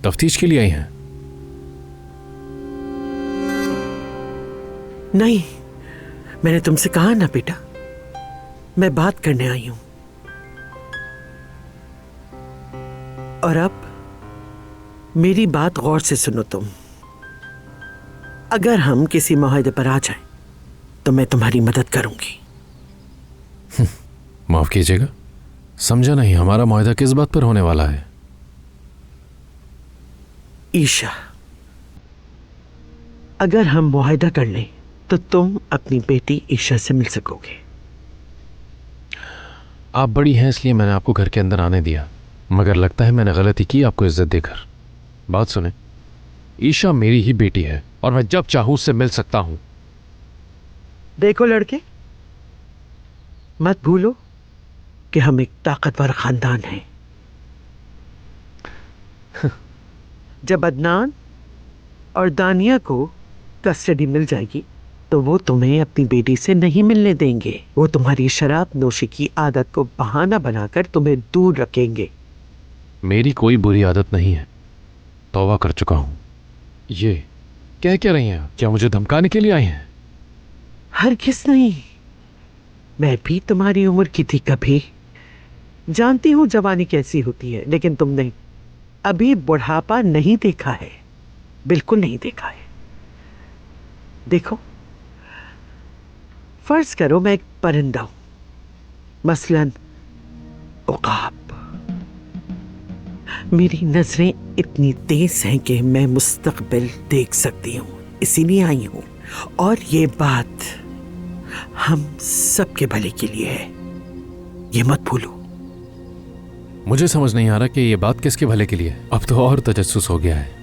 तफ्तीश के लिए आई हैं? नहीं, मैंने तुमसे कहा ना बेटा, मैं बात करने आई हूं। और अब मेरी बात गौर से सुनो तुम। अगर हम किसी मुआहदे पर आ जाएं, तो मैं तुम्हारी मदद करूंगी। माफ कीजिएगा, समझा नहीं, हमारा मुआहदा किस बात पर होने वाला है? ईशा, अगर हम मुआहदा कर लें तो तुम अपनी बेटी ईशा से मिल सकोगे। आप बड़ी हैं इसलिए मैंने आपको घर के अंदर आने दिया, मगर लगता है मैंने गलती की आपको इज्जत देकर। बात सुने, ईशा मेरी ही बेटी है और मैं जब चाहूं उससे मिल सकता हूं। देखो लड़के, मत भूलो कि हम एक ताकतवर खानदान हैं। जब अदनान और दानिया को कस्टडी मिल जाएगी तो वो तुम्हें अपनी बेटी से नहीं मिलने देंगे। वो तुम्हारी शराब नोशी की आदत को बहाना बनाकर तुम्हें दूर रखेंगे। मेरी कोई बुरी आदत नहीं है, तौबा कर चुका हूं। ये कह क्या रही हैं? क्या मुझे धमकाने के लिए आई हैं? हरगिज़ नहीं, मैं भी तुम्हारी उम्र की थी कभी। जानती हूं जवानी कैसी होती है, लेकिन तुमने अभी बुढ़ापा नहीं देखा है, बिल्कुल नहीं देखा है। देखो, फर्ज करो मैं एक परिंदा हूं, मसलन उकाब। मेरी नजरें इतनी तेज हैं कि मैं मुस्तकबिल देख सकती हूं, इसीलिए आई हूं। और ये बात हम सबके भले के लिए है, ये मत भूलो। मुझे समझ नहीं आ रहा कि ये बात किसके भले के लिए है। अब तो और तजस्सुस हो गया है।